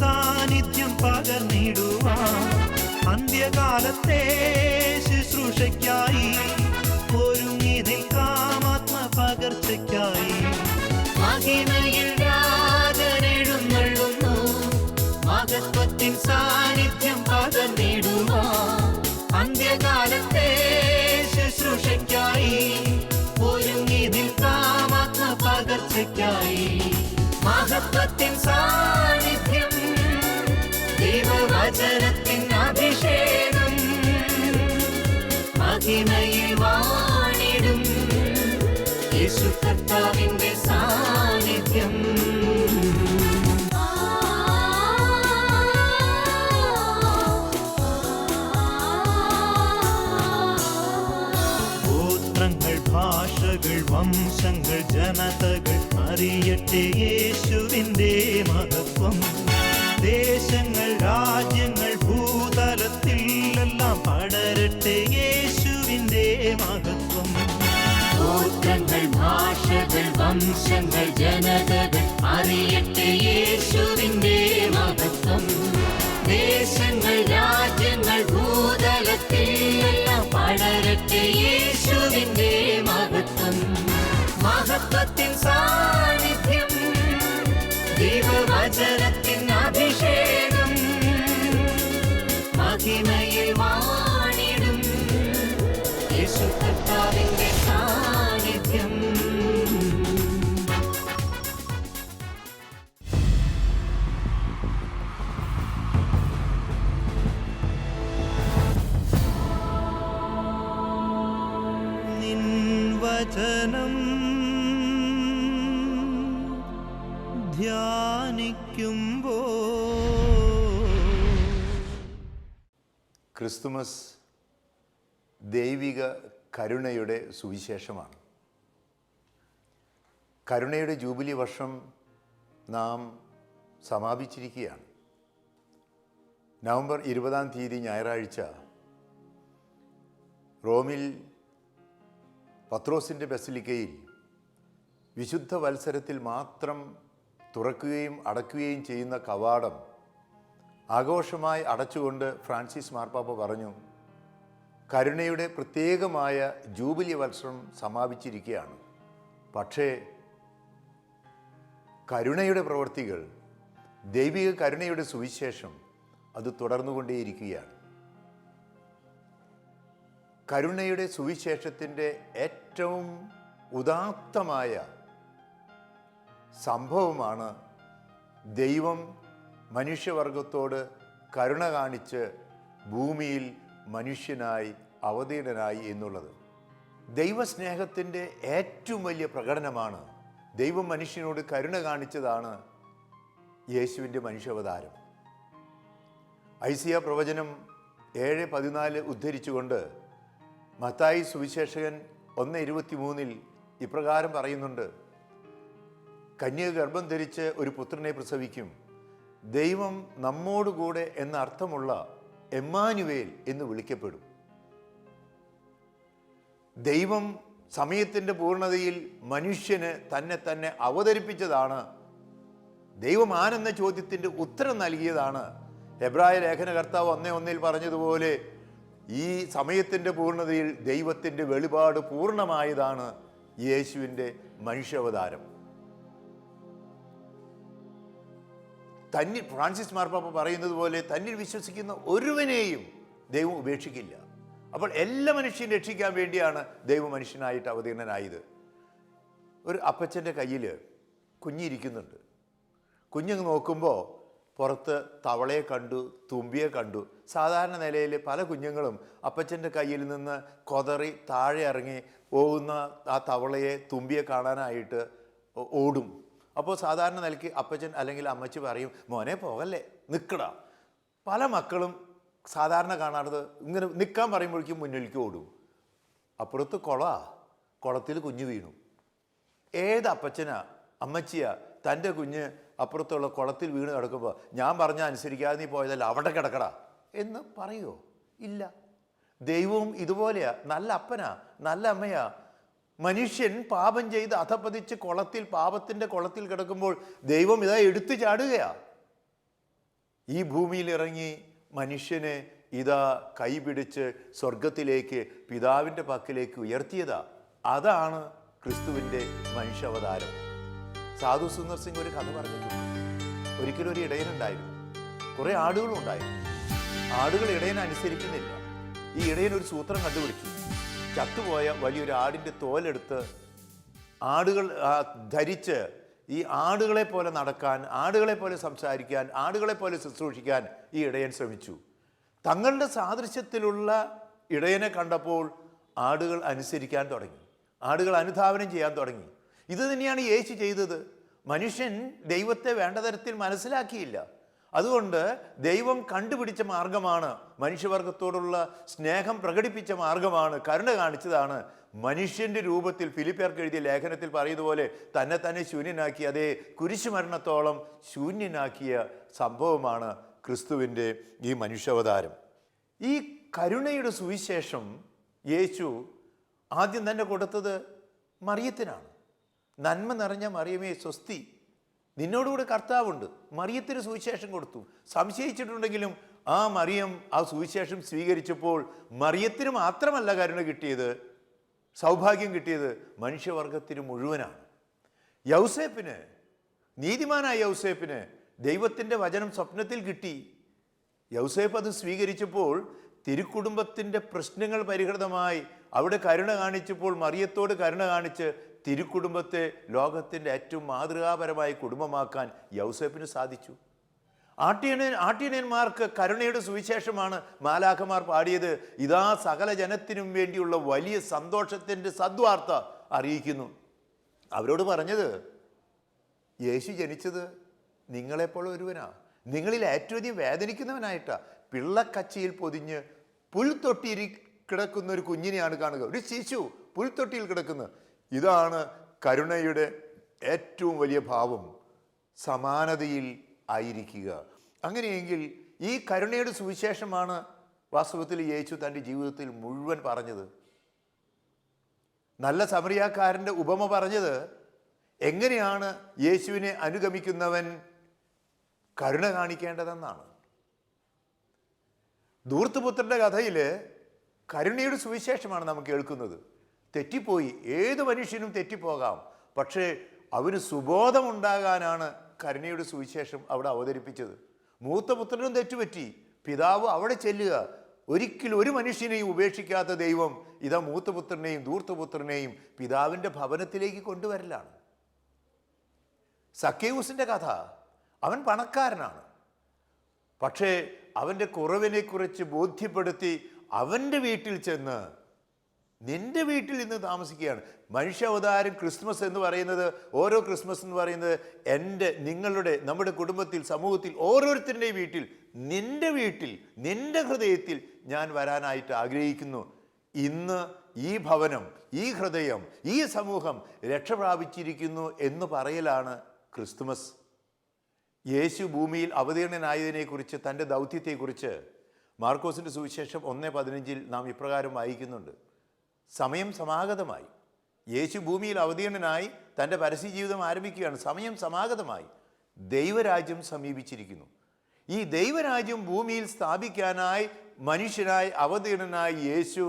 സാന്നിധ്യം പകർന്നിടുവാൻ അന്ത്യകാലത്തെ ശുശ്രൂഷയ്ക്കായി ഒരുങ്ങി നിൽക്കാം ആത്മപകർച്ചയ്ക്കായി. മഹിമയിൽ രാജനെഴുന്നള്ളുന്നു, മഹത്വത്തിൻ സാന്നിധ്യം പകർന്നിടുവാൻ അന്ത്യകാലത്തെ ശുശ്രൂഷയ്ക്കായി ഒരുങ്ങി നിൽക്കാം ആത്മപകർച്ചയ്ക്കായി. മഹത്വത്തിൻ സാന്നിധ്യം, ദൈവവചനത്തിൻ അഭിഷേകം, മഹിമയിൽ വാണിടും യേശു കർത്താവിന്റെ സാന്നിധ്യം. ഗോത്രങ്ങൾ, ഭാഷകൾ, വംശങ്ങൾ, ജനതകൾ അറിയട്ടെ യേശുവിൻ്റെ മഹത്വം. ദേശങ്ങൾ, രാജ്യങ്ങൾ, ഭൂതലത്തിലെല്ലാം പടരട്ടെ യേശുവിൻ്റെ മഹത്വം. ഗോത്രങ്ങൾ, ഭാഷകൾ, വംശങ്ങൾ, ജനതകൾ അറിയട്ടെ യേശുവിൻ്റെ മഹത്വം. ദേശങ്ങൾ, രാജ്യങ്ങൾ, ഭൂതലത്തിലെല്ലാം പടരട്ടെ യേശുവിൻ്റെ മഹത്വം. മഹത്വത്തിൻ സാന്നിധ്യം, ദൈവവചനത്തിൻ അഭിഷേകം, മഹിമയിൽ വാണിടും യേശു കർത്താവിന്റെ സാന്നിധ്യം. നിൻ വചനം ധ്യാനിക്കുമ്പോൾ ക്രിസ്തുമസ് ദൈവിക കരുണയുടെ സുവിശേഷമാണ്. കരുണയുടെ ജൂബിലി വർഷം നാം സമാപിച്ചിരിക്കുകയാണ്. നവംബർ 20 ഞായറാഴ്ച റോമിൽ പത്രോസിൻ്റെ ബസിലിക്കയിൽ വിശുദ്ധ വത്സരത്തിൽ മാത്രം തുറക്കുകയും അടയ്ക്കുകയും ചെയ്യുന്ന കവാടം ആഘോഷമായി അടച്ചുകൊണ്ട് ഫ്രാൻസിസ് മാർപ്പാപ്പ പറഞ്ഞു, കരുണയുടെ പ്രത്യേകമായ ജൂബിലി വർഷം സമാപിച്ചിരിക്കുകയാണ്. പക്ഷേ കരുണയുടെ പ്രവൃത്തികൾ, ദൈവിക കരുണയുടെ സുവിശേഷം അത് തുടർന്നുകൊണ്ടേയിരിക്കുകയാണ്. കരുണയുടെ സുവിശേഷത്തിൻ്റെ ഏറ്റവും ഉദാത്തമായ സംഭവമാണ് ദൈവം മനുഷ്യവർഗത്തോട് കരുണ കാണിച്ച് ഭൂമിയിൽ മനുഷ്യനായി അവതീർണനായി എന്നുള്ളത്. ദൈവസ്നേഹത്തിൻ്റെ ഏറ്റവും വലിയ പ്രകടനമാണ് ദൈവം മനുഷ്യനോട് കരുണ കാണിച്ചതാണ് യേശുവിൻ്റെ മനുഷ്യാവതാരം. ഐസിയ പ്രവചനം 7:14 ഉദ്ധരിച്ചുകൊണ്ട് മത്തായി സുവിശേഷകൻ 1:23 ഇപ്രകാരം പറയുന്നുണ്ട്, കന്യക ഗർഭം ധരിച്ച് ഒരു പുത്രനെ പ്രസവിക്കും, ദൈവം നമ്മോടുകൂടെ എന്ന അർത്ഥമുള്ള എമ്മാനുവേൽ എന്ന് വിളിക്കപ്പെടും. ദൈവം സമയത്തിൻ്റെ പൂർണ്ണതയിൽ മനുഷ്യന് തന്നെ അവതരിപ്പിച്ചതാണ്. ദൈവം ആരെന്ന ചോദ്യത്തിൻ്റെ ഉത്തരം നൽകിയതാണ്. എബ്രായ ലേഖനകർത്താവ് 1:1 പറഞ്ഞതുപോലെ ഈ സമയത്തിൻ്റെ പൂർണ്ണതയിൽ ദൈവത്തിൻ്റെ വെളിപാട് പൂർണ്ണമായതാണ് യേശുവിൻ്റെ മനുഷ്യാവതാരം. ഫ്രാൻസിസ് മാർപ്പാപ്പ പറയുന്നത് പോലെ തന്നിൽ വിശ്വസിക്കുന്ന ഒരുവനെയും ദൈവം ഉപേക്ഷിക്കില്ല. അപ്പോൾ എല്ലാ മനുഷ്യനും രക്ഷിക്കാൻ വേണ്ടിയാണ് ദൈവം മനുഷ്യനായിട്ട് അവതീർണനായത്. ഒരു അപ്പച്ചൻ്റെ കയ്യിൽ കുഞ്ഞിരിക്കുന്നുണ്ട്. കുഞ്ഞങ്ങ് നോക്കുമ്പോൾ പുറത്ത് തവളയെ കണ്ടു, തുമ്പിയെ കണ്ടു. സാധാരണ നിലയിൽ പല കുഞ്ഞുങ്ങളും അപ്പച്ചൻ്റെ കയ്യിൽ നിന്ന് കൊതറി താഴെ ഇറങ്ങി പോകുന്ന ആ തവളയെ, തുമ്പിയെ കാണാനായിട്ട് ഓടും. അപ്പോൾ സാധാരണ നിലയ്ക്ക് അപ്പച്ചൻ അല്ലെങ്കിൽ അമ്മച്ചി പറയും, മോനെ പോകല്ലേ, നിൽക്കടാ. പല മക്കളും സാധാരണ കാണാത്തത് ഇങ്ങനെ നിൽക്കാൻ പറയുമ്പോഴേക്കും മുന്നിലേക്ക് ഓടും. അപ്പുറത്ത് കുളത്തിൽ കുഞ്ഞ് വീണു. ഏത് അപ്പച്ചനാ അമ്മച്ചിയാ തൻ്റെ കുഞ്ഞ് അപ്പുറത്തുള്ള കുളത്തിൽ വീണ് കിടക്കുമ്പോൾ ഞാൻ പറഞ്ഞാൽ അനുസരിക്കാതെ നീ പോയതല്ല, അവിടെ കിടക്കടാ എന്ന് പറയുമോ? ഇല്ല. ദൈവവും ഇതുപോലെയാ. നല്ല അപ്പനാ, നല്ല അമ്മയാ. മനുഷ്യൻ പാപം ചെയ്ത് അധപ്പതിച്ച് പാപത്തിൻ്റെ കുളത്തിൽ കിടക്കുമ്പോൾ ദൈവം ഇതാ എടുത്തു ചാടുകയാ. ഈ ഭൂമിയിൽ ഇറങ്ങി മനുഷ്യനെ ഇതാ കൈപിടിച്ച് സ്വർഗത്തിലേക്ക് പിതാവിൻ്റെ പക്കലേക്ക് ഉയർത്തിയതാ. അതാണ് ക്രിസ്തുവിൻ്റെ മനുഷ്യാവതാരം. സാധു സുന്ദർ സിംഗ് ഒരു കഥ പറഞ്ഞിട്ടുണ്ട്. ഒരിക്കലും ഒരു ഇടയനുണ്ടായിരുന്നു, കുറേ ആടുകളും ഉണ്ടായിരുന്നു. ആടുകൾ ഇടയനെ അനുസരിക്കുന്നില്ല. ഈ ഇടയൻ ഒരു സൂത്രം കണ്ടുപിടിച്ചു. ചത്തുപോയ വലിയൊരു ആടിൻ്റെ തോലെടുത്ത് ആടുകൾ ധരിച്ച് ഈ ആടുകളെ പോലെ നടക്കാൻ, ആടുകളെ പോലെ സംസാരിക്കാൻ, ആടുകളെ പോലെ ശുശ്രൂഷിക്കാൻ ഈ ഇടയൻ ശ്രമിച്ചു. തങ്ങളുടെ സാദൃശ്യത്തിലുള്ള ഇടയനെ കണ്ടപ്പോൾ ആടുകൾ അനുസരിക്കാൻ തുടങ്ങി, ആടുകൾ അനുധാവനം ചെയ്യാൻ തുടങ്ങി. ഇത് തന്നെയാണ് യേശു ചെയ്തത്. മനുഷ്യൻ ദൈവത്തെ വേണ്ട തരത്തിൽ മനസ്സിലാക്കിയില്ല. അതുകൊണ്ട് ദൈവം കണ്ടുപിടിച്ച മാർഗമാണ്, മനുഷ്യവർഗത്തോടുള്ള സ്നേഹം പ്രകടിപ്പിച്ച മാർഗമാണ്, കരുണ കാണിച്ചതാണ്. മനുഷ്യൻ്റെ രൂപത്തിൽ ഫിലിപ്പിയർക്ക് എഴുതിയ ലേഖനത്തിൽ പറയുന്നതുപോലെ തന്നെ ശൂന്യനാക്കി, അതേ കുരിശുമരണത്തോളം ശൂന്യനാക്കിയ സംഭവമാണ് ക്രിസ്തുവിൻ്റെ ഈ മനുഷ്യാവതാരം. ഈ കരുണയുടെ സുവിശേഷം യേശു ആദ്യം തന്നെ കൊടുത്തത് മറിയത്തിനാണ്. നന്മ നിറഞ്ഞ മറിയമേ സ്വസ്തി, നിന്നോടുകൂടെ കർത്താവുണ്ട്. മറിയത്തിന് സുവിശേഷം കൊടുത്തു. സംശയിച്ചിട്ടുണ്ടെങ്കിലും ആ മറിയം ആ സുവിശേഷം സ്വീകരിച്ചപ്പോൾ മറിയത്തിന് മാത്രമല്ല കരുണ കിട്ടിയത്, സൗഭാഗ്യം കിട്ടിയത് മനുഷ്യവർഗത്തിന് മുഴുവനാണ്. യൗസേപ്പിന്, നീതിമാനായ യൗസേപ്പിന് ദൈവത്തിൻ്റെ വചനം സ്വപ്നത്തിൽ കിട്ടി. യൗസേപ്പ് അത് സ്വീകരിച്ചപ്പോൾ തിരുക്കുടുംബത്തിൻ്റെ പ്രശ്നങ്ങൾ പരിഹൃതമായി. അവിടെ കരുണ കാണിച്ചപ്പോൾ, മറിയത്തോട് കരുണ കാണിച്ച് തിരുക്കുടുംബത്തെ ലോകത്തിൻ്റെ ഏറ്റവും മാതൃകാപരമായ കുടുംബമാക്കാൻ യൗസേപ്പിന് സാധിച്ചു. ആട്ടിയനന്മാർക്ക് കരുണയുടെ സുവിശേഷമാണ് മാലാഖമാർ പാടിയത്. ഇതാ സകല ജനത്തിനും വേണ്ടിയുള്ള വലിയ സന്തോഷത്തിൻ്റെ സദ്വാർത്ത അറിയിക്കുന്നു. അവരോട് പറഞ്ഞത്, യേശു ജനിച്ചത് നിങ്ങളെപ്പോലെ ഒരുവനാ, നിങ്ങളിൽ ഏറ്റവും അധികം വേദനിക്കുന്നവനായിട്ടാ. പിള്ളക്കച്ചിയിൽ പൊതിഞ്ഞ് പുൽത്തൊട്ടിയിൽ കിടക്കുന്ന ഒരു കുഞ്ഞിനെയാണ് കാണുക, ഒരു ശിശു പുൽത്തൊട്ടിയിൽ കിടക്കുന്നത്. ഇതാണ് കരുണയുടെ ഏറ്റവും വലിയ ഭാവം, സമാനതയിൽ ആയിരിക്കുക. അങ്ങനെയെങ്കിൽ ഈ കരുണയുടെ സുവിശേഷമാണ് വാസ്തവത്തിൽ യേശു തൻ്റെ ജീവിതത്തിൽ മുഴുവൻ പറഞ്ഞത്. നല്ല സമറിയാക്കാരൻ്റെ ഉപമ പറഞ്ഞത് എങ്ങനെയാണ് യേശുവിനെ അനുഗമിക്കുന്നവൻ കരുണ കാണിക്കേണ്ടതെന്നാണ്. ധൂർത്തുപുത്രൻ്റെ കഥയിൽ കരുണയുടെ സുവിശേഷമാണ് നാം കേൾക്കുന്നത്. തെറ്റിപ്പോയി, ഏത് മനുഷ്യനും തെറ്റിപ്പോകാം, പക്ഷേ അവന് സുബോധമുണ്ടാകാനാണ് കരുണയുടെ സുവിശേഷം അവിടെ അവതരിപ്പിച്ചത്. മൂത്ത പുത്രനും തെറ്റുപറ്റി, പിതാവ് അവിടെ ചെല്ലുക. ഒരിക്കലും ഒരു മനുഷ്യനെയും ഉപേക്ഷിക്കാത്ത ദൈവം ഇതാ മൂത്തപുത്രനെയും ധൂർത്തപുത്രനെയും പിതാവിൻ്റെ ഭവനത്തിലേക്ക് കൊണ്ടുവരലാണ്. സക്കേവൂസിൻ്റെ കഥ, അവൻ പണക്കാരനാണ്, പക്ഷേ അവൻ്റെ കുറവിനെക്കുറിച്ച് ബോധ്യപ്പെടുത്തി അവൻ്റെ വീട്ടിൽ ചെന്ന്, നിൻ്റെ വീട്ടിൽ ഇന്ന് താമസിക്കുകയാണ്. മനുഷ്യാവതാരം ക്രിസ്മസ് എന്ന് പറയുന്നത്, ഓരോ ക്രിസ്മസ് എന്ന് പറയുന്നത് നിങ്ങളുടെ, നമ്മുടെ കുടുംബത്തിൽ, സമൂഹത്തിൽ ഓരോരുത്തരുടെയും വീട്ടിൽ, നിൻ്റെ വീട്ടിൽ, നിൻ്റെ ഹൃദയത്തിൽ ഞാൻ വരാനായിട്ട് ആഗ്രഹിക്കുന്നു. ഇന്ന് ഈ ഭവനം, ഈ ഹൃദയം, ഈ സമൂഹം രക്ഷ പ്രാപിച്ചിരിക്കുന്നു എന്ന് പറയലാണ് ക്രിസ്തുമസ്. യേശു ഭൂമിയിൽ അവതീർണനായതിനെക്കുറിച്ച്, തൻ്റെ ദൗത്യത്തെക്കുറിച്ച് മാർക്കോസിൻ്റെ സുവിശേഷം 1:15 നാം ഇപ്രകാരം വായിക്കുന്നുണ്ട്. സമയം സമാഗതമായി. യേശു ഭൂമിയിൽ അവതീർണനായി തൻ്റെ പരസ്യ ജീവിതം ആരംഭിക്കുകയാണ്. സമയം സമാഗതമായി, ദൈവരാജ്യം സമീപിച്ചിരിക്കുന്നു. ഈ ദൈവരാജ്യം ഭൂമിയിൽ സ്ഥാപിക്കാനായി മനുഷ്യനായി അവതീർണനായി യേശു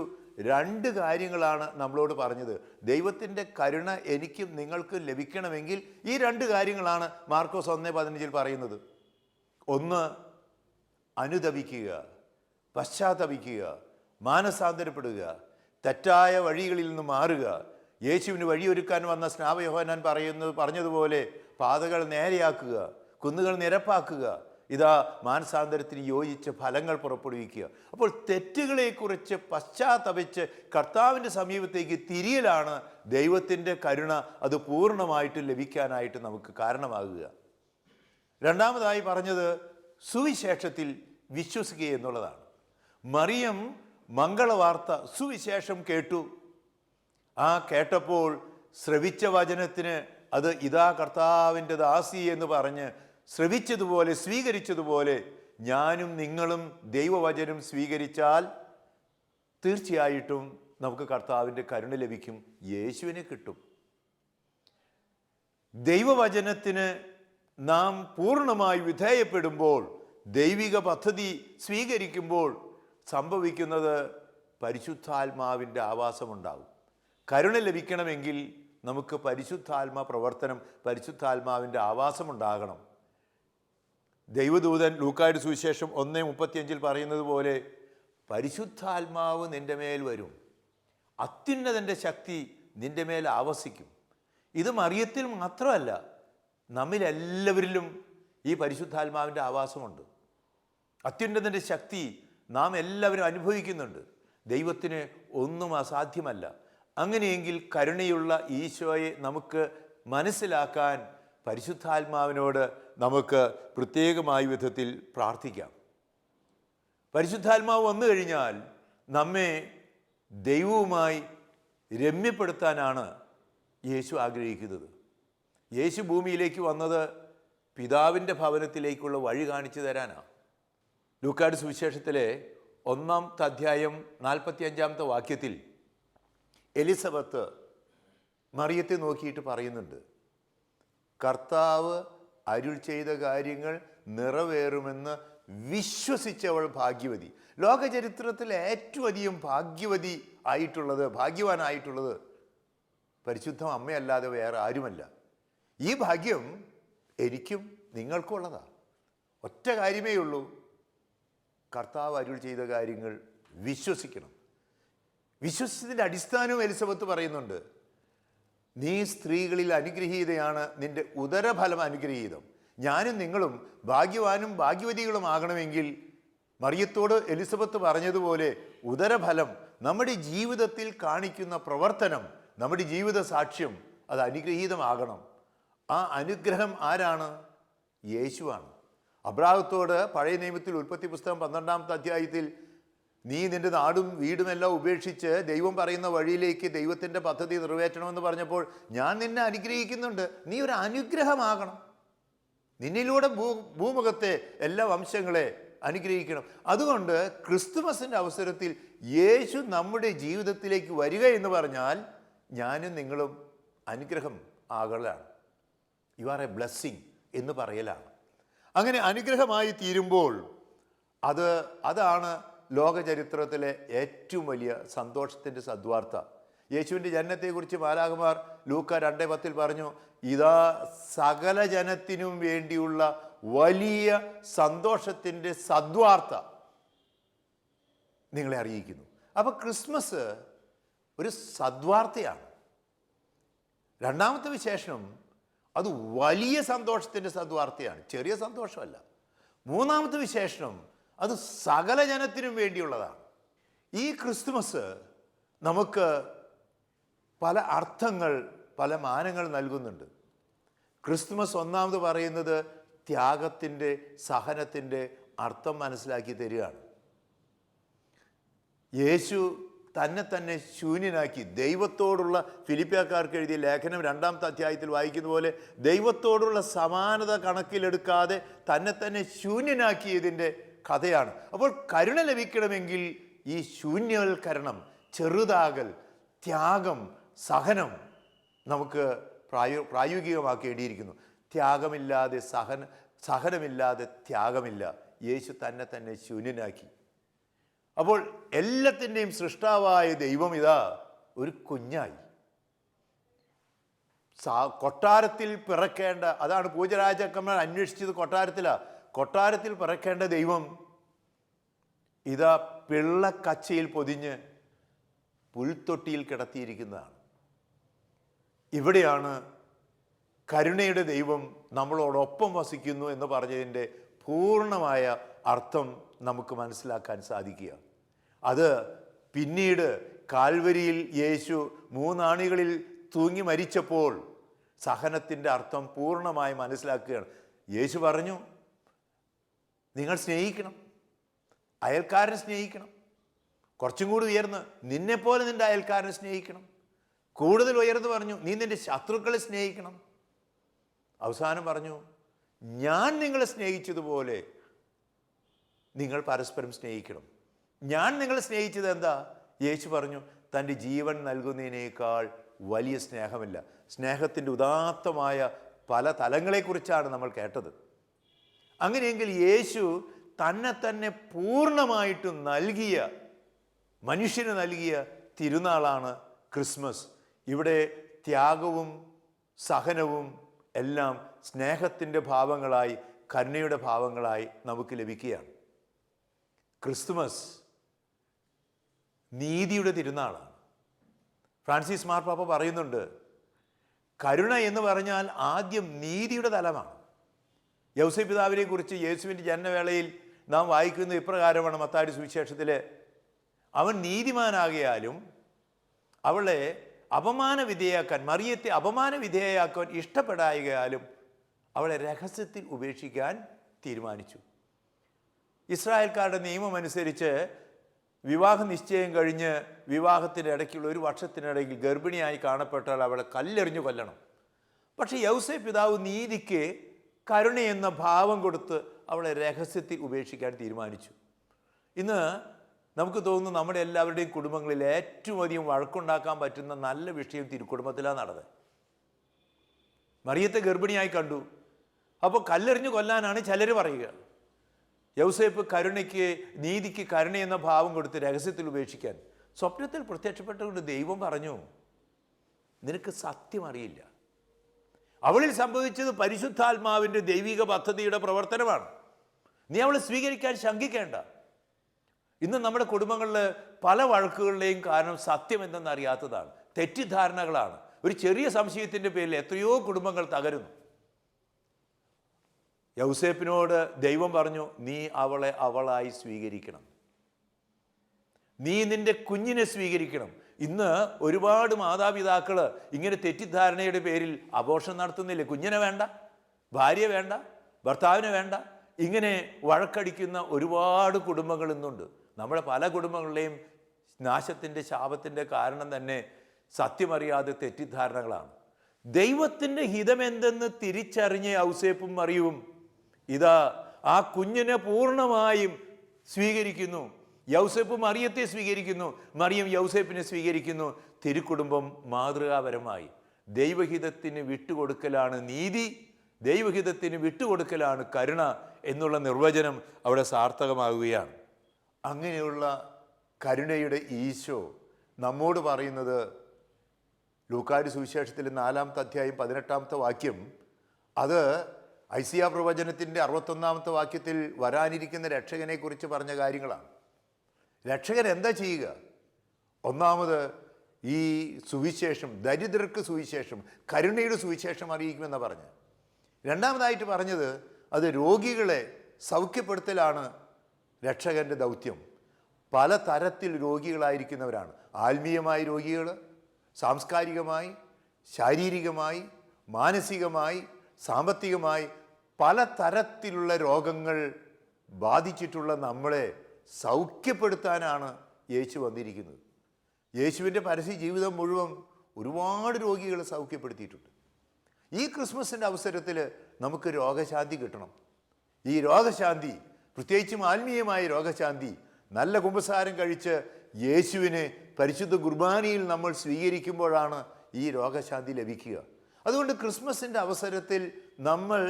2 കാര്യങ്ങളാണ് നമ്മളോട് പറഞ്ഞത്. ദൈവത്തിൻ്റെ കരുണ എനിക്കും നിങ്ങൾക്കും ലഭിക്കണമെങ്കിൽ ഈ 2 കാര്യങ്ങളാണ് മാർക്കോസ് 1:15 പറയുന്നത്. ഒന്ന്, അനുതപിക്കുക, പശ്ചാത്തപിക്കുക, മാനസാന്തരപ്പെടുക, തെറ്റായ വഴികളിൽ നിന്ന് മാറുക. യേശുവിന് വഴിയൊരുക്കാൻ വന്ന സ്നാപക യോഹന്നാൻ പറഞ്ഞതുപോലെ പാതകൾ നേരെയാക്കുക, കുന്നുകൾ നിരപ്പാക്കുക. ഇതാ മാനസാന്തരത്തിന് യോജിച്ച ഫലങ്ങൾ പുറപ്പെടുവിക്കുക. അപ്പോൾ തെറ്റുകളെക്കുറിച്ച് പശ്ചാത്തപിച്ച് കർത്താവിൻ്റെ സമീപത്തേക്ക് തിരിയലാണ് ദൈവത്തിൻ്റെ കരുണ അത് പൂർണ്ണമായിട്ട് ലഭിക്കാനായിട്ട് നമുക്ക് കാരണമാകുക. രണ്ടാമതായി പറഞ്ഞത് സുവിശേഷത്തിൽ വിശ്വസിക്കുക എന്നുള്ളതാണ്. മറിയം മംഗളവാർത്ത, സുവിശേഷം കേട്ടു. കേട്ടപ്പോൾ ശ്രവിച്ച വചനത്തിന് അത് ഇതാ കർത്താവിൻ്റെ ദാസി എന്ന് പറഞ്ഞ് ശ്രവിച്ചതുപോലെ സ്വീകരിച്ചതുപോലെ ഞാനും നിങ്ങളും ദൈവവചനം സ്വീകരിച്ചാൽ തീർച്ചയായിട്ടും നമുക്ക് കർത്താവിൻ്റെ കരുണ ലഭിക്കും, യേശുവിനെ കിട്ടും. ദൈവവചനത്തിന് നാം പൂർണ്ണമായി വിധേയപ്പെടുമ്പോൾ ദൈവിക പദ്ധതി സ്വീകരിക്കുമ്പോൾ സംഭവിക്കുന്നത് പരിശുദ്ധാത്മാവിൻ്റെ ആവാസമുണ്ടാകും. കരുണ ലഭിക്കണമെങ്കിൽ നമുക്ക് പരിശുദ്ധാത്മാ പ്രവർത്തനം, പരിശുദ്ധാത്മാവിൻ്റെ ആവാസമുണ്ടാകണം. ദൈവദൂതൻ ലൂക്കായുടെ സുവിശേഷം 1:35 പറയുന്നത് പോലെ പരിശുദ്ധാത്മാവ് നിൻ്റെ മേൽ വരും, അത്യുന്നതൻ്റെ ശക്തി നിൻ്റെ മേൽ ആവസിക്കും. ഇത് മറിയത്തിൽ മാത്രമല്ല, നമ്മിലെല്ലാവരിലും ഈ പരിശുദ്ധാത്മാവിൻ്റെ ആവാസമുണ്ട്. അത്യുന്നതൻ്റെ ശക്തി നാം എല്ലാവരും അനുഭവിക്കുന്നുണ്ട്. ദൈവത്തിന് ഒന്നും അസാധ്യമല്ല. അങ്ങനെയെങ്കിൽ കരുണയുള്ള ഈശോയെ നമുക്ക് മനസ്സിലാക്കാൻ പരിശുദ്ധാത്മാവിനോട് നമുക്ക് പ്രത്യേകമായ വിധത്തിൽ പ്രാർത്ഥിക്കാം. പരിശുദ്ധാത്മാവ് വന്നു കഴിഞ്ഞാൽ നമ്മെ ദൈവവുമായി രമ്യപ്പെടുത്താനാണ് യേശു ആഗ്രഹിക്കുന്നത്. യേശു ഭൂമിയിലേക്ക് വന്നത് പിതാവിൻ്റെ ഭവനത്തിലേക്കുള്ള വഴി കാണിച്ചു തരാനാണ്. ലൂക്കായുടെ സുവിശേഷത്തിലെ 1-ാമത്തെ അധ്യായം 45-ാമത്തെ വാക്യത്തിൽ എലിസബത്ത് മറിയത്തെ നോക്കിയിട്ട് പറയുന്നുണ്ട്, കർത്താവ് അരുൾ ചെയ്ത കാര്യങ്ങൾ നിറവേറുമെന്ന് വിശ്വസിച്ചവൾ ഭാഗ്യവതി. ലോകചരിത്രത്തിൽ ഏറ്റവും അധികം ഭാഗ്യവാനായിട്ടുള്ളത് പരിശുദ്ധ അമ്മയല്ലാതെ വേറെ ആരുമല്ല. ഈ ഭാഗ്യം എനിക്കും നിങ്ങൾക്കും ഉള്ളതാണ്. ഒറ്റ കാര്യമേ ഉള്ളൂ, കർത്താവ് അരുൾ ചെയ്ത കാര്യങ്ങൾ വിശ്വസിക്കണം. വിശ്വസിച്ചതിൻ്റെ അടിസ്ഥാനവും എലിസബത്ത് പറയുന്നുണ്ട്. നീ സ്ത്രീകളിൽ അനുഗ്രഹീതയാണ്, നിന്റെ ഉദരഫലം അനുഗ്രഹീതം. ഞാനും നിങ്ങളും ഭാഗ്യവാനും ഭാഗ്യവതികളും ആകണമെങ്കിൽ മറിയത്തോട് എലിസബത്ത് പറഞ്ഞതുപോലെ ഉദരഫലം, നമ്മുടെ ജീവിതത്തിൽ കാണിക്കുന്ന പ്രവർത്തനം, നമ്മുടെ ജീവിത സാക്ഷ്യം അത് അനുഗ്രഹീതമാകണം. ആ അനുഗ്രഹം ആരാണ്? യേശുവാണ്. അബ്രാഹത്തോട് പഴയ നിയമത്തിൽ ഉൽപ്പത്തി പുസ്തകം 12-ാമത്തെ അധ്യായത്തിൽ നീ നിന്റെ നാടും വീടുമെല്ലാം ഉപേക്ഷിച്ച് ദൈവം പറയുന്ന വഴിയിലേക്ക് ദൈവത്തിൻ്റെ പദ്ധതി നിറവേറ്റണമെന്ന് പറഞ്ഞപ്പോൾ ഞാൻ നിന്നെ അനുഗ്രഹിക്കുന്നുണ്ട്, നീ ഒരു അനുഗ്രഹമാകണം, നിന്നിലൂടെ ഭൂമുഖത്തെ എല്ലാ വംശങ്ങളെ അനുഗ്രഹിക്കണം. അതുകൊണ്ട് ക്രിസ്തുമസിൻ്റെ അവസരത്തിൽ യേശു നമ്മുടെ ജീവിതത്തിലേക്ക് വരിക എന്ന് പറഞ്ഞാൽ ഞാനും നിങ്ങളും അനുഗ്രഹം ആകലാണ്. യു ആർ എ ബ്ലെസ്സിങ് എന്ന് പറയലാണ്. അങ്ങനെ അനുഗ്രഹമായി തീരുമ്പോൾ അതാണ് ലോകചരിത്രത്തിലെ ഏറ്റവും വലിയ സന്തോഷത്തിൻ്റെ സദ്വാർത്ത. യേശുവിൻ്റെ ജനനത്തെക്കുറിച്ച് മാലാഖമാർ ലൂക്ക 2:10 പറഞ്ഞു, ഇതാ സകല ജനത്തിനും വേണ്ടിയുള്ള വലിയ സന്തോഷത്തിൻ്റെ സദ്വാർത്ത നിങ്ങളെ അറിയിക്കുന്നു. അപ്പോൾ ക്രിസ്മസ് ഒരു സദ്വാർത്തയാണ്. രണ്ടാമത്തെ വിശേഷണം അത് വലിയ സന്തോഷത്തിൻ്റെ സദ്വാർത്തയാണ്, ചെറിയ സന്തോഷമല്ല. മൂന്നാമത്തെ വിശേഷണം അത് സകല ജനത്തിനും വേണ്ടിയുള്ളതാണ്. ഈ ക്രിസ്തുമസ് നമുക്ക് പല അർത്ഥങ്ങൾ, പല മാനങ്ങൾ നൽകുന്നുണ്ട്. ക്രിസ്തുമസ് ഒന്നാമത് പറയുന്നത് ത്യാഗത്തിൻ്റെ, സഹനത്തിൻ്റെ അർത്ഥം മനസ്സിലാക്കി തരികയാണ്. യേശു തന്നെ ശൂന്യനാക്കി, ദൈവത്തോടുള്ള ഫിലിപ്പിയക്കാർക്ക് എഴുതിയ ലേഖനം 2-ാമത്തെ അധ്യായത്തിൽ വായിക്കുന്ന പോലെ ദൈവത്തോടുള്ള സമാനത കണക്കിലെടുക്കാതെ തന്നെ ശൂന്യനാക്കിയതിൻ്റെ കഥയാണ്. അപ്പോൾ കരുണ ലഭിക്കണമെങ്കിൽ ഈ ശൂന്യവൽക്കരണം, ചെറുതാകൽ, ത്യാഗം, സഹനം നമുക്ക് പ്രായോഗികമാക്കേണ്ടിയിരിക്കുന്നു. ത്യാഗമില്ലാതെ സഹനമില്ലാതെ ത്യാഗമില്ല. യേശു തന്നെ ശൂന്യനാക്കി. അപ്പോൾ എല്ലാത്തിൻ്റെയും സൃഷ്ടാവായ ദൈവം ഇതാ ഒരു കുഞ്ഞായി. കൊട്ടാരത്തിൽ പിറക്കേണ്ട, അതാണ് പൂജരാജാക്കന്മാർ അന്വേഷിച്ചത് കൊട്ടാരത്തിലാണ്. കൊട്ടാരത്തിൽ പിറക്കേണ്ട ദൈവം ഇതാ പിള്ളക്കച്ചയിൽ പൊതിഞ്ഞ് പുൽത്തൊട്ടിയിൽ കിടത്തിയിരിക്കുന്നതാണ്. ഇവിടെയാണ് കരുണയുടെ ദൈവം നമ്മളോടൊപ്പം വസിക്കുന്നു എന്ന് പറഞ്ഞതിൻ്റെ പൂർണ്ണമായ അർത്ഥം നമുക്ക് മനസ്സിലാക്കാൻ സാധിക്കുക. അത് പിന്നീട് കാൽവരിയിൽ യേശു 3 ആണികളിൽ തൂങ്ങി മരിച്ചപ്പോൾ സഹനത്തിൻ്റെ അർത്ഥം പൂർണ്ണമായി മനസ്സിലാക്കുകയാണ്. യേശു പറഞ്ഞു, നിങ്ങൾ സ്നേഹിക്കണം, അയൽക്കാരനെ സ്നേഹിക്കണം. കുറച്ചും കൂടി ഉയർന്ന് നിന്നെപ്പോലെ നിൻ്റെ അയൽക്കാരനെ സ്നേഹിക്കണം. കൂടുതൽ ഉയർന്ന് പറഞ്ഞു, നീ നിൻ്റെ ശത്രുക്കളെ സ്നേഹിക്കണം. അവസാനം പറഞ്ഞു, ഞാൻ നിങ്ങളെ സ്നേഹിച്ചതുപോലെ നിങ്ങൾ പരസ്പരം സ്നേഹിക്കണം. ഞാൻ നിങ്ങളെ സ്നേഹിച്ചത് എന്താ? യേശു പറഞ്ഞു, തൻ്റെ ജീവൻ നൽകുന്നതിനേക്കാൾ വലിയ സ്നേഹമില്ല. സ്നേഹത്തിൻ്റെ ഉദാത്തമായ പല തലങ്ങളെക്കുറിച്ചാണ് നമ്മൾ കേട്ടത്. അങ്ങനെയെങ്കിൽ യേശു തന്നെ തന്നെ പൂർണ്ണമായിട്ടും നൽകിയ, മനുഷ്യന് നൽകിയ തിരുനാളാണ് ക്രിസ്മസ്. ഇവിടെ ത്യാഗവും സഹനവും എല്ലാം സ്നേഹത്തിൻ്റെ ഭാവങ്ങളായി, കരുണയുടെ ഭാവങ്ങളായി നമുക്ക് ലഭിക്കുകയാണ്. ക്രിസ്തുമസ് നീതിയുടെ തിരുനാളാണ്. ഫ്രാൻസിസ് മാർപ്പാപ്പ പറയുന്നുണ്ട്, കരുണ എന്ന് പറഞ്ഞാൽ ആദ്യം നീതിയുടെ തലമാണ്. യൗസേപ്പ് പിതാവിനെ കുറിച്ച് യേശുവിൻ്റെ ജനനവേളയിൽ നാം വായിക്കുന്നത് ഇപ്രകാരമാണ്. മത്തായി സുവിശേഷത്തിൽ, അവൻ നീതിമാനാകിയാലും അവളെ അപമാനവിധേയാക്കാൻ, മറിയത്തെ അപമാനവിധേയയാക്കാൻ ഇഷ്ടപ്പെടായകയാലും അവളെ രഹസ്യത്തിൽ ഉപേക്ഷിക്കാൻ തീരുമാനിച്ചു. ഇസ്രായേൽക്കാരുടെ നിയമം അനുസരിച്ച് വിവാഹ നിശ്ചയം കഴിഞ്ഞ് വിവാഹത്തിൻ്റെ ഇടയ്ക്കുള്ള ഒരു വർഷത്തിനിടയിൽ ഗർഭിണിയായി കാണപ്പെട്ടാൽ അവളെ കല്ലെറിഞ്ഞു കൊല്ലണം. പക്ഷേ യൗസേപ്പ് പിതാവ് നീതിക്ക് കരുണയെന്ന ഭാവം കൊടുത്ത് അവളെ രഹസ്യത്തിൽ ഉപേക്ഷിക്കാൻ തീരുമാനിച്ചു. ഇന്ന് നമുക്ക് തോന്നുന്നു നമ്മുടെ എല്ലാവരുടെയും കുടുംബങ്ങളിൽ ഏറ്റവും അധികം വഴക്കുണ്ടാക്കാൻ പറ്റുന്ന നല്ല വിഷയം തിരുക്കുടുംബത്തിലാണ് നടന്നത്. മറിയത്തെ ഗർഭിണിയായി കണ്ടു, അപ്പോൾ കല്ലെറിഞ്ഞു കൊല്ലാനാണ് ചിലർ പറയുക. യൗസേപ്പ് കരുണയ്ക്ക്, നീതിക്ക് കരുണയെന്ന ഭാവം കൊടുത്ത് രഹസ്യത്തിൽ ഉപേക്ഷിക്കാൻ സ്വപ്നത്തിൽ പ്രത്യക്ഷപ്പെട്ടുകൊണ്ട് ദൈവം പറഞ്ഞു, നിനക്ക് സത്യം അറിയില്ല. അവളിൽ സംഭവിച്ചത് പരിശുദ്ധാത്മാവിൻ്റെ ദൈവിക പദ്ധതിയുടെ പ്രവർത്തനമാണ്. നീ അവളെ സ്വീകരിക്കാൻ ശങ്കിക്കേണ്ട. ഇന്ന് നമ്മുടെ കുടുംബങ്ങളിൽ പല വഴക്കുകളുടെയും കാരണം സത്യം എന്തെന്ന് അറിയാത്തതാണ്, തെറ്റിദ്ധാരണകളാണ്. ഒരു ചെറിയ സംശയത്തിൻ്റെ പേരിൽ എത്രയോ കുടുംബങ്ങൾ തകരുന്നു. യൗസേപ്പിനോട് ദൈവം പറഞ്ഞു, നീ അവളെ അവളായി സ്വീകരിക്കണം, നീ നിന്റെ കുഞ്ഞിനെ സ്വീകരിക്കണം. ഇന്ന് ഒരുപാട് മാതാപിതാക്കൾ ഇങ്ങനെ തെറ്റിദ്ധാരണയുടെ പേരിൽ അബോർഷൻ നടത്തുന്നില്ലേ? കുഞ്ഞിനെ വേണ്ട, ഭാര്യ വേണ്ട, ഭർത്താവിനെ വേണ്ട, ഇങ്ങനെ വഴക്കടിക്കുന്ന ഒരുപാട് കുടുംബങ്ങൾ ഇന്നുണ്ട്. നമ്മുടെ പല കുടുംബങ്ങളുടെയും നാശത്തിൻ്റെ, ശാപത്തിൻ്റെ കാരണം തന്നെ സത്യമറിയാതെ തെറ്റിദ്ധാരണകളാണ്. ദൈവത്തിൻ്റെ ഹിതമെന്തെന്ന് തിരിച്ചറിഞ്ഞ ഔസേപ്പും മറിയവും ഇതാ ആ കുഞ്ഞിനെ പൂർണ്ണമായും സ്വീകരിക്കുന്നു. യൗസേപ്പ് മറിയത്തെ സ്വീകരിക്കുന്നു, മറിയം യൗസേപ്പിനെ സ്വീകരിക്കുന്നു. തിരുക്കുടുംബം മാതൃകാപരമായി. ദൈവഹിതത്തിന് വിട്ടുകൊടുക്കലാണ് നീതി, ദൈവഹിതത്തിന് വിട്ടുകൊടുക്കലാണ് കരുണ എന്നുള്ള നിർവചനം അവിടെ സാർത്ഥകമാകുകയാണ്. അങ്ങനെയുള്ള കരുണയുടെ ഈശോ നമ്മോട് പറയുന്നത് ലൂക്കായുടെ സുവിശേഷത്തിൽ 4-ാമത്തെ അധ്യായം 18-ാമത്തെ വാക്യം, അത് ഐസിയ പ്രവചനത്തിൻ്റെ 61-ാമത്തെ വാക്യത്തിൽ വരാനിരിക്കുന്ന രക്ഷകനെ കുറിച്ച് പറഞ്ഞ കാര്യങ്ങളാണ്. രക്ഷകൻ എന്താ ചെയ്യുക? ഒന്നാമത് ഈ സുവിശേഷം, ദരിദ്രർക്ക് സുവിശേഷം, കരുണയുടെ സുവിശേഷം അറിയിക്കുമെന്നാണ് പറഞ്ഞത്. രണ്ടാമതായിട്ട് പറഞ്ഞത് അത് രോഗികളെ സൗഖ്യപ്പെടുത്തലാണ് രക്ഷകൻ്റെ ദൗത്യം. പല തരത്തിൽ രോഗികളായിരിക്കുന്നവരാണ്. ആത്മീയമായ രോഗികൾ, സാംസ്കാരികമായി, ശാരീരികമായി, മാനസികമായി, സാമ്പത്തികമായി പല തരത്തിലുള്ള രോഗങ്ങൾ ബാധിച്ചിട്ടുള്ള നമ്മളെ സൗഖ്യപ്പെടുത്താനാണ് യേശു വന്നിരിക്കുന്നത്. യേശുവിൻ്റെ പരസ്യ ജീവിതം മുഴുവൻ ഒരുപാട് രോഗികളെ സൗഖ്യപ്പെടുത്തിയിട്ടുണ്ട്. ഈ ക്രിസ്മസിൻ്റെ അവസരത്തിൽ നമുക്ക് രോഗശാന്തി കിട്ടണം. ഈ രോഗശാന്തി, പ്രത്യേകിച്ചും ആത്മീയമായ രോഗശാന്തി, നല്ല കുമ്പസാരം കഴിച്ച് യേശുവിനെ പരിശുദ്ധ കുർബാനയിൽ നമ്മൾ സ്വീകരിക്കുമ്പോഴാണ് ഈ രോഗശാന്തി ലഭിക്കുക. അതുകൊണ്ട് ക്രിസ്മസിൻ്റെ അവസരത്തിൽ നമ്മൾ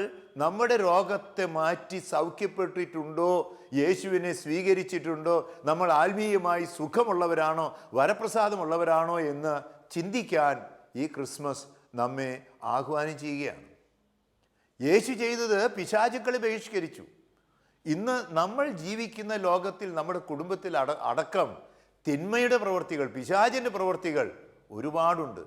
നമ്മുടെ രോഗത്തെ മാറ്റി സൗഖ്യപ്പെട്ടിട്ടുണ്ടോ, യേശുവിനെ സ്വീകരിച്ചിട്ടുണ്ടോ, നമ്മൾ ആത്മീയമായി സുഖമുള്ളവരാണോ, വരപ്രസാദമുള്ളവരാണോ എന്ന് ചിന്തിക്കാൻ ഈ ക്രിസ്മസ് നമ്മെ ആഹ്വാനം ചെയ്യുകയാണ്. യേശു ചെയ്തത് പിശാചുക്കളെ ബഹിഷ്കരിച്ചു. ഇന്ന് നമ്മൾ ജീവിക്കുന്ന ലോകത്തിൽ, നമ്മുടെ കുടുംബത്തിൽ അടക്കം തിന്മയുടെ പ്രവൃത്തികൾ, പിശാചിൻ്റെ പ്രവൃത്തികൾ ഒരുപാടുണ്ട്.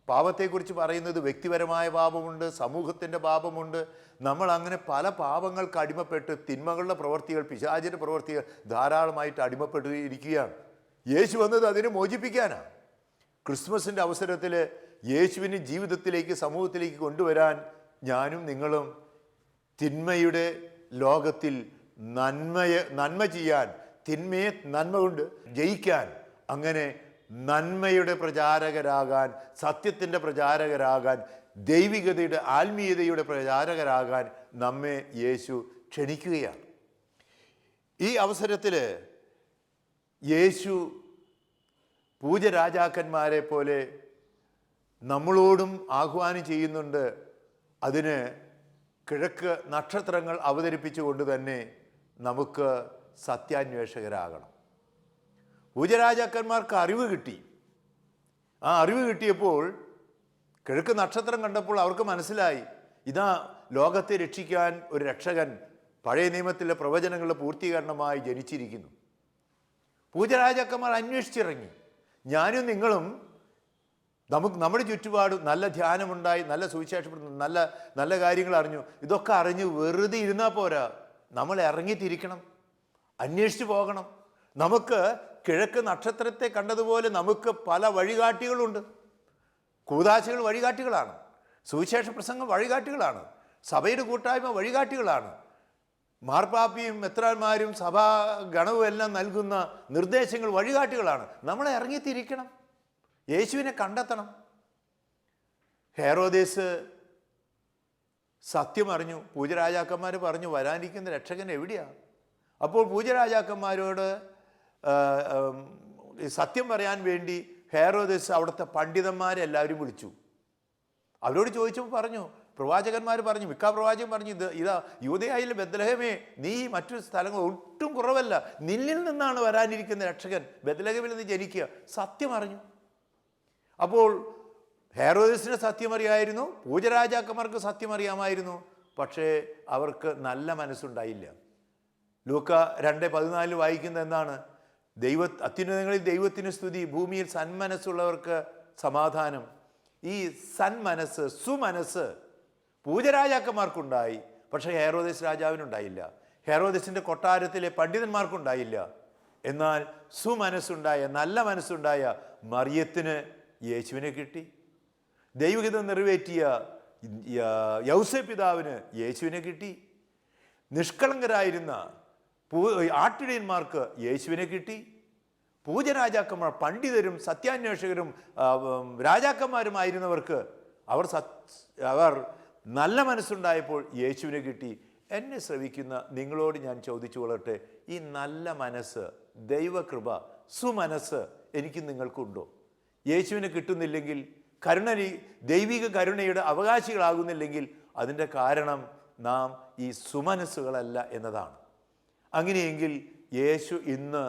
പാപത്തെക്കുറിച്ച് പറയുന്നത് വ്യക്തിപരമായ പാപമുണ്ട്, സമൂഹത്തിൻ്റെ പാപമുണ്ട്. നമ്മൾ അങ്ങനെ പല പാപങ്ങൾക്ക് അടിമപ്പെട്ട് തിന്മകളുടെ പ്രവൃത്തികൾ, പിശാചിൻ്റെ പ്രവൃത്തികൾ ധാരാളമായിട്ട് അടിമപ്പെട്ടിരിക്കുകയാണ്. യേശു വന്നത് അതിനെ മോചിപ്പിക്കാനാണ്. ക്രിസ്മസിൻ്റെ അവസരത്തിൽ യേശുവിനെ ജീവിതത്തിലേക്ക്, സമൂഹത്തിലേക്ക് കൊണ്ടുവരാൻ ഞാനും നിങ്ങളും തിന്മയുടെ ലോകത്തിൽ നന്മ ചെയ്യാൻ, തിന്മയെ നന്മ കൊണ്ട് ജയിക്കാൻ, അങ്ങനെ നന്മയുടെ പ്രചാരകരാകാൻ, സത്യത്തിൻ്റെ പ്രചാരകരാകാൻ, ദൈവികതയുടെ, ആത്മീയതയുടെ പ്രചാരകരാകാൻ നമ്മെ യേശു ക്ഷണിക്കുകയാണ്. ഈ അവസരത്തിൽ യേശു പൂജരാജാക്കന്മാരെ പോലെ നമ്മളോടും ആഹ്വാനം ചെയ്യുന്നുണ്ട്. അതിന് കിഴക്ക് നക്ഷത്രങ്ങൾ അവതരിപ്പിച്ചുകൊണ്ട് തന്നെ നമുക്ക് സത്യാന്വേഷകരാകണം. പൂജരാജാക്കന്മാർക്ക് അറിവ് കിട്ടി. ആ അറിവ് കിട്ടിയപ്പോൾ കിഴക്ക് നക്ഷത്രം കണ്ടപ്പോൾ അവർക്ക് മനസ്സിലായി, ഇതാ ലോകത്തെ രക്ഷിക്കാൻ ഒരു രക്ഷകൻ പഴയ നിയമത്തിലെ പ്രവചനങ്ങളുടെ പൂർത്തീകരണമായി ജനിച്ചിരിക്കുന്നു. പൂജരാജാക്കന്മാർ അന്വേഷിച്ചിറങ്ങി. ഞാനും നിങ്ങളും നമ്മുടെ ചുറ്റുപാടും നല്ല ധ്യാനമുണ്ടായി, നല്ല സുവിശേഷം, നല്ല നല്ല കാര്യങ്ങൾ അറിഞ്ഞു. ഇതൊക്കെ അറിഞ്ഞ് വെറുതെ ഇരുന്നാൽ പോരാ, നമ്മൾ ഇറങ്ങിത്തിരിക്കണം, അന്വേഷിച്ച് പോകണം. നമുക്ക് കിഴക്ക് നക്ഷത്രത്തെ കണ്ടതുപോലെ നമുക്ക് പല വഴികാട്ടികളുണ്ട്. കൂദാശകൾ വഴികാട്ടികളാണ്, സുവിശേഷ പ്രസംഗം വഴികാട്ടികളാണ്, സഭയുടെ കൂട്ടായ്മ വഴികാട്ടികളാണ്, മാർപ്പാപ്പിയും മെത്രാന്മാരും സഭാ ഗണവും എല്ലാം നൽകുന്ന നിർദ്ദേശങ്ങൾ വഴികാട്ടികളാണ്. നമ്മൾ ഇറങ്ങിത്തിരിക്കണം, യേശുവിനെ കണ്ടെത്തണം. ഹെരോദേസ് സത്യം അറിഞ്ഞു. പൂജരാജാക്കന്മാർ പറഞ്ഞു, വരാനിരിക്കുന്ന രക്ഷകൻ എവിടെയാണ്? അപ്പോൾ പൂജരാജാക്കന്മാരോട് സത്യം പറയാൻ വേണ്ടി ഹെരോദേസ് അവിടുത്തെ പണ്ഡിതന്മാരെ എല്ലാവരും വിളിച്ചു. അവരോട് ചോദിച്ചപ്പോൾ പറഞ്ഞു, പ്രവാചകന്മാർ പറഞ്ഞു, മിക്ക പ്രവാചകൻ പറഞ്ഞു, ഇതാ യൂദയായിലെ ബെത്ലഹേമേ, നീ മറ്റൊരു സ്ഥലങ്ങൾ ഒട്ടും കുറവല്ല, നിന്നിൽ നിന്നാണ് വരാനിരിക്കുന്ന രക്ഷകൻ, ബെത്ലഹേമിൽ നിന്ന് ജനിക്കുക. സത്യം അറിഞ്ഞു. അപ്പോൾ ഹെരോദേസിന് സത്യമറിയായിരുന്നു, പൂജരാജാക്കന്മാർക്ക് സത്യമറിയാമായിരുന്നു. പക്ഷേ അവർക്ക് നല്ല മനസ്സുണ്ടായില്ല. ലൂക്ക 2:14 വായിക്കുന്നത് എന്താണ്? അത്യുന്നതങ്ങളിൽ ദൈവത്തിന് സ്തുതി, ഭൂമിയിൽ സന്മനസ്സുള്ളവർക്ക് സമാധാനം. ഈ സന്മനസ്സ്, സുമനസ്സ് പൂജരാജാക്കന്മാർക്കുണ്ടായി, പക്ഷേ ഹെരോദേസ് രാജാവിനുണ്ടായില്ല. ഹെരോദേസിൻ്റെ കൊട്ടാരത്തിലെ പണ്ഡിതന്മാർക്കുണ്ടായില്ല. എന്നാൽ സുമനസ്സുണ്ടായ, നല്ല മനസ്സുണ്ടായ മറിയത്തിന് യേശുവിനെ കിട്ടി. ദൈവഹിതം നിറവേറ്റിയ യൗസേപ്പ് പിതാവിന് യേശുവിനെ കിട്ടി. നിഷ്കളങ്കരായിരുന്ന ആട്ടിടയന്മാർക്ക് യേശുവിനെ കിട്ടി. പൂജരാജാക്കന്മാർ, പണ്ഡിതരും സത്യാന്വേഷകരും രാജാക്കന്മാരുമായിരുന്നവർക്ക് അവർ നല്ല മനസ്സുണ്ടായപ്പോൾ യേശുവിനെ കിട്ടി. എന്നെ ശ്രവിക്കുന്ന നിങ്ങളോട് ഞാൻ ചോദിച്ചു കൊള്ളട്ടെ, ഈ നല്ല മനസ്സ്, ദൈവകൃപ, സുമനസ്സ് എനിക്ക് നിങ്ങൾക്കുണ്ടോ? യേശുവിനെ കിട്ടുന്നില്ലെങ്കിൽ, ദൈവിക കരുണയുടെ അവകാശികളാകുന്നില്ലെങ്കിൽ അതിൻ്റെ കാരണം നാം ഈ സുമനസ്സുകളല്ല എന്നതാണ്. അങ്ങനെയെങ്കിൽ യേശു ഇന്ന്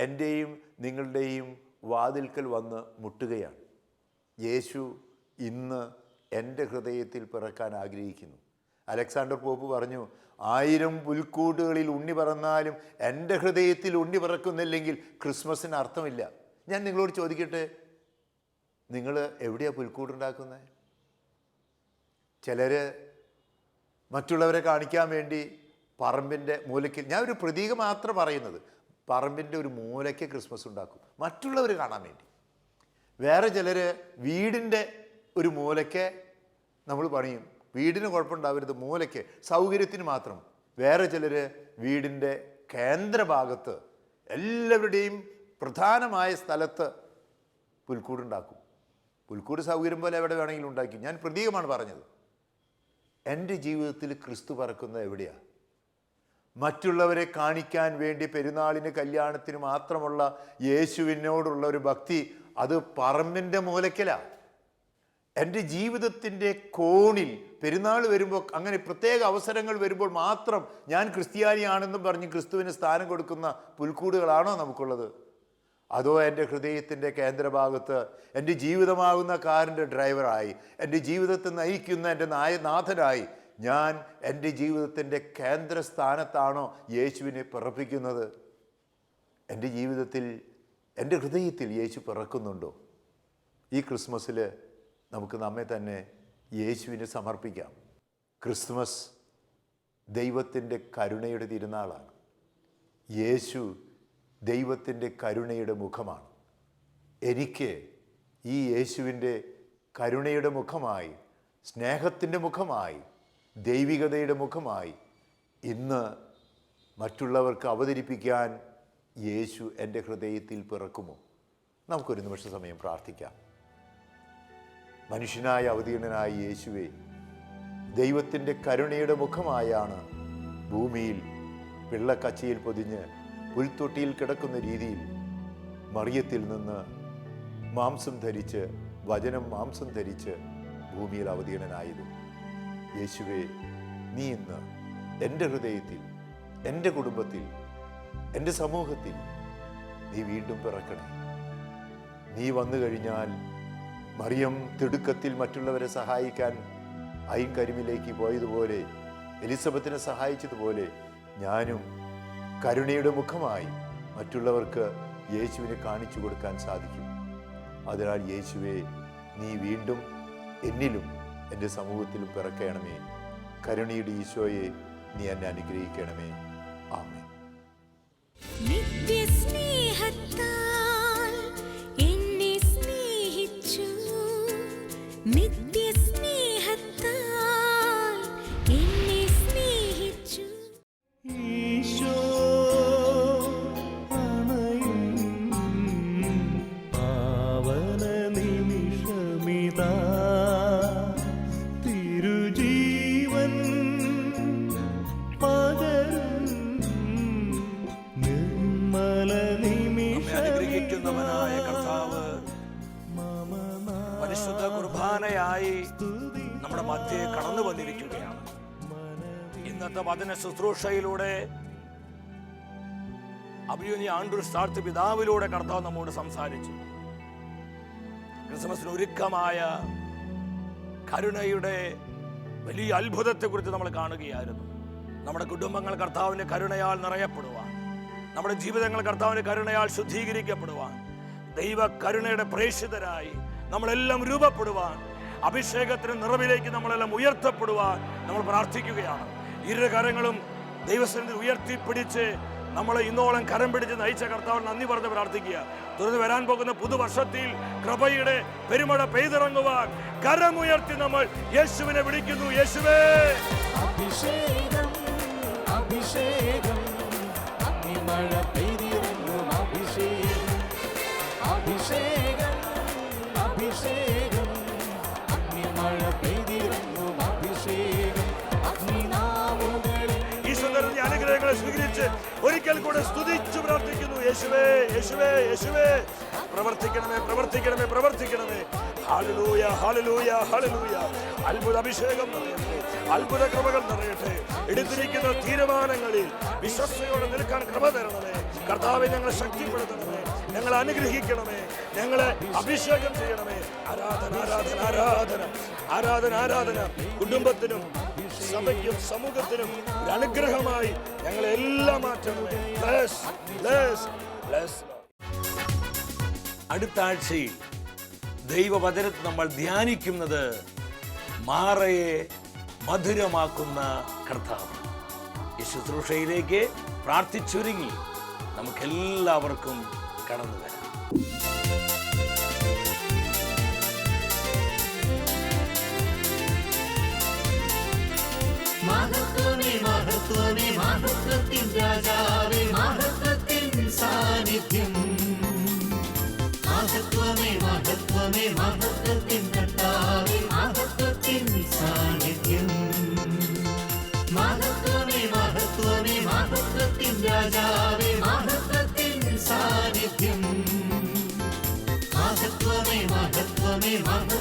എൻ്റെയും നിങ്ങളുടെയും വാതിൽക്കൽ വന്ന് മുട്ടുകയാണ്. യേശു ഇന്ന് എൻ്റെ ഹൃദയത്തിൽ പിറക്കാൻ ആഗ്രഹിക്കുന്നു. അലക്സാണ്ടർ പോപ്പ് പറഞ്ഞു, 1000 പുൽക്കൂടുകളിൽ ഉണ്ണി പറന്നാലും എൻ്റെ ഹൃദയത്തിൽ ഉണ്ണി പറക്കുന്നില്ലെങ്കിൽ ക്രിസ്മസിന് അർത്ഥമില്ല. ഞാൻ നിങ്ങളോട് ചോദിക്കട്ടെ, നിങ്ങൾ എവിടെയാണ് പുൽക്കൂടുണ്ടാക്കുന്നത്? ചിലർ മറ്റുള്ളവരെ കാണിക്കാൻ വേണ്ടി പറമ്പിൻ്റെ മൂലയ്ക്ക്, ഞാൻ ഒരു പ്രതീകം മാത്രം പറയുന്നത്, പറമ്പിൻ്റെ ഒരു മൂലയ്ക്ക് ക്രിസ്മസ് ഉണ്ടാക്കും മറ്റുള്ളവർ കാണാൻ വേണ്ടി. വേറെ ചിലർ വീടിൻ്റെ ഒരു മൂലയ്ക്ക് നമ്മൾ പണിയും, വീടിന് കുഴപ്പമുണ്ടാവരുത്, മൂലയ്ക്ക് സൗകര്യത്തിന് മാത്രം. വേറെ ചിലർ വീടിൻ്റെ കേന്ദ്രഭാഗത്ത്, എല്ലാവരുടെയും പ്രധാനമായ സ്ഥലത്ത് പുൽക്കൂടുണ്ടാക്കും. പുൽക്കൂട് സൗകര്യം പോലെ എവിടെ വേണമെങ്കിലും ഉണ്ടാക്കി. ഞാൻ പ്രതീകമാണ് പറഞ്ഞത്. എൻ്റെ ജീവിതത്തിൽ ക്രിസ്തു പറക്കുന്നത് എവിടെയാണ്? മറ്റുള്ളവരെ കാണിക്കാൻ വേണ്ടി പെരുന്നാളിന്, കല്യാണത്തിന് മാത്രമുള്ള യേശുവിനോടുള്ള ഒരു ഭക്തി, അത് പറമ്പിൻ്റെ മൂലയ്ക്കലാണ്. എൻ്റെ ജീവിതത്തിൻ്റെ കോണിൽ പെരുന്നാൾ വരുമ്പോൾ, അങ്ങനെ പ്രത്യേക അവസരങ്ങൾ വരുമ്പോൾ മാത്രം ഞാൻ ക്രിസ്ത്യാനിയാണെന്നും പറഞ്ഞ് ക്രിസ്തുവിന് സ്ഥാനം കൊടുക്കുന്ന പുൽക്കൂടുകളാണോ നമുക്കുള്ളത്? അതോ എൻ്റെ ഹൃദയത്തിൻ്റെ കേന്ദ്രഭാഗത്ത് എൻ്റെ ജീവിതമാകുന്ന കാറിൻ്റെ ഡ്രൈവറായി, എൻ്റെ ജീവിതത്തെ നയിക്കുന്ന എൻ്റെ നാഥനായി ഞാൻ എൻ്റെ ജീവിതത്തിൻ്റെ കേന്ദ്രസ്ഥാനത്താണോ യേശുവിനെ പിറപ്പിക്കുന്നത്? എൻ്റെ ജീവിതത്തിൽ, എൻ്റെ ഹൃദയത്തിൽ യേശു പിറക്കുന്നുണ്ടോ? ഈ ക്രിസ്മസിൽ നമുക്ക് നമ്മെ തന്നെ യേശുവിന് സമർപ്പിക്കാം. ക്രിസ്മസ് ദൈവത്തിൻ്റെ കരുണയുടെ തിരുനാളാണ്. യേശു ദൈവത്തിൻ്റെ കരുണയുടെ മുഖമാണ്. എനിക്ക് ഈ യേശുവിൻ്റെ കരുണയുടെ മുഖമായി, സ്നേഹത്തിൻ്റെ മുഖമായി, ദൈവികതയുടെ മുഖമായി ഇന്ന് മറ്റുള്ളവർക്ക് അവതരിപ്പിക്കാൻ യേശു എൻ്റെ ഹൃദയത്തിൽ പിറക്കുമോ? നമുക്കൊരു നിമിഷ സമയം പ്രാർത്ഥിക്കാം. മനുഷ്യനായ അവതീർണനായ യേശുവേ, ദൈവത്തിൻ്റെ കരുണയുടെ മുഖമായാണ് ഭൂമിയിൽ പിള്ളക്കച്ചിയിൽ പൊതിഞ്ഞ് പുൽത്തൊട്ടിയിൽ കിടക്കുന്ന രീതിയിൽ മറിയത്തിൽ നിന്ന് മാംസം ധരിച്ച്, വചനം മാംസം ധരിച്ച് ഭൂമിയിൽ അവതീർണനായത്. യേശുവേ, നീ ഇന്ന് എൻ്റെ ഹൃദയത്തിൽ, എൻ്റെ കുടുംബത്തിൽ, എൻ്റെ സമൂഹത്തിൽ നീ വീണ്ടും പിറക്കണേ. നീ വന്നു കഴിഞ്ഞാൽ മറിയം തിടുക്കത്തിൽ മറ്റുള്ളവരെ സഹായിക്കാൻ ഐൻ കരിമിലേക്ക് പോയതുപോലെ, എലിസബത്തിനെ സഹായിച്ചതുപോലെ ഞാനും കരുണയുടെ മുഖമായി മറ്റുള്ളവർക്ക് യേശുവിനെ കാണിച്ചു കൊടുക്കാൻ സാധിക്കും. അതിനാൽ യേശുവേ, നീ വീണ്ടും എന്നിലും എൻ്റെ സമൂഹത്തിലും പിറക്കണമേ. കരുണയുടെ ഈശോയെ, നീ എന്നെ അനുഗ്രഹിക്കണമേ. ആമേൻ. നിത്യസ്നേഹത്താൽ എന്നെ സ്നേഹിച്ചു, നിത്യസ്നേഹത്താൽ എന്നെ സ്നേഹിച്ചു. ഈശോ അണയും പാവന നിമിഷമിതാ, തിരുജീവൻ പകരും നിർമ്മല അനുഗ്രഹിക്കുന്നവനായ കർത്താവ് പരിശുദ്ധ കുർബാനയായി നമ്മുടെ മധ്യേ കടന്നു വന്നിരിക്കുകയാണ്. ഇന്നത്തെ വചന ശുശ്രൂഷയിലൂടെ അഭിയുനി ആൻഡ്രൂ സ്റ്റാർത്ത് പിതാവിലൂടെ കർത്താവ് നമ്മോട് സംസാരിച്ചു. ക്രിസ്മസിന് ഒരുക്കമായ കരുണയുടെ വലിയ അത്ഭുതത്തെക്കുറിച്ച് നമ്മൾ കാണുകയായിരുന്നു. നമ്മുടെ കുടുംബങ്ങൾ കർത്താവിൻ്റെ കരുണയാൽ നിറയപ്പെടുവാൻ, നമ്മുടെ ജീവിതങ്ങൾ കർത്താവിൻ്റെ കരുണയാൽ ശുദ്ധീകരിക്കപ്പെടുവാൻ, ദൈവ കരുണയുടെ പ്രേക്ഷിതരായി നമ്മളെല്ലാം രൂപപ്പെടുവാൻ, അഭിഷേകത്തിന് നിറവിലേക്ക് നമ്മളെല്ലാം ഉയർത്തപ്പെടുവാൻ നമ്മൾ പ്രാർത്ഥിക്കുകയാണ്. ഇരു കരങ്ങളും ദൈവസന്നിധി ഉയർത്തിപ്പിടിച്ച് നമ്മളെ ഇന്നോളം കരം പിടിച്ച് നയിച്ച കർത്താവിന് നന്ദി പറഞ്ഞ് പ്രാർത്ഥിക്കുക. തുടർന്ന് വരാൻ പോകുന്ന പുതുവർഷത്തിൽ കൃപയുടെ പെരുമഴ പെയ്തിറങ്ങുവാൻ കരമുയർത്തി നമ്മൾ യേശുവിനെ വിളിക്കുന്നു. യേശുവേ, അഭിഷേകം അഭിഷേകം അഗ്നിമഴ പെയ്തിറങ്ങും. അഭിഷേകം അഭിഷേകം അഭിഷേകം അഗ്നിമഴ പെയ്തിറങ്ങും. അഭിഷേകം അഗ്നിനാവുകളിൽ ഈ സുന്ദരന്റെ അനുഗ്രഹങ്ങളെ സ്വീകരിച്ച് ഒരിക്കൽ കൂടെ സ്തുതിച്ചു പ്രാർത്ഥിക്കുന്നു. യേശുവേ, യേശുവേ, യേശുവേ, പ്രവർത്തിക്കണമേ, പ്രവർത്തിക്കണമേ, പ്രവർത്തിക്കണമേ. ഹല്ലേലൂയ, ഹല്ലേലൂയ, ഹല്ലേലൂയ. അത്ഭുത അഭിഷേകം നിറയട്ടെ, അത്ഭുത കൃപകൾ നിറയട്ടെ. എടുത്തിരിക്കുന്ന തീരുമാനങ്ങളിൽ വിശ്വസ്തയോടെ നിൽക്കാൻ കൃപ തരണമേ. കർത്താവെ, ഞങ്ങളെ ശക്തിപ്പെടുത്തണമേ, ഞങ്ങളെ അനുഗ്രഹിക്കണമേ, ഞങ്ങളെ അഭിഷേകം ചെയ്യണമേ. ആരാധന, ആരാധന, ആരാധന, ആരാധന, ആരാധന. കുടുംബത്തിനും സഭയ്ക്കും സമൂഹത്തിനും ഒരു അനുഗ്രഹമായി ഞങ്ങളെ എല്ലാം മാറ്റണമേ. Bless, bless, bless. അടുത്ത ആഴ്ചയിൽ ദൈവവചനത്തിൽ നമ്മൾ ധ്യാനിക്കുന്നത് മാറയെ മധുരമാക്കുന്ന കർത്താവ്. ഈ ശുശ്രൂഷയിലേക്ക് പ്രാർത്ഥിച്ചൊരുങ്ങി നമുക്കെല്ലാവർക്കും കടന്നു വരാം. മഹത്വമേ മഹത്വമേ മഹത്വത്തിൻ രാജാവേ, മഹത്വത്തിൻ സാന്നിധ്യം. മഹത്വമേ മഹത്വമേ മഹത്വത്തിൻ കർത്താവേ, മഹത്വത്തിൻ സാന്നിധ്യം. മഹത്വമേ മഹത്വമേ മഹത്വത്തിൻ രാജാവേ, മഹത്വത്തിൻ സാന്നിധ്യം. മഹത്വമേ മഹത്വമേ മഹത്വ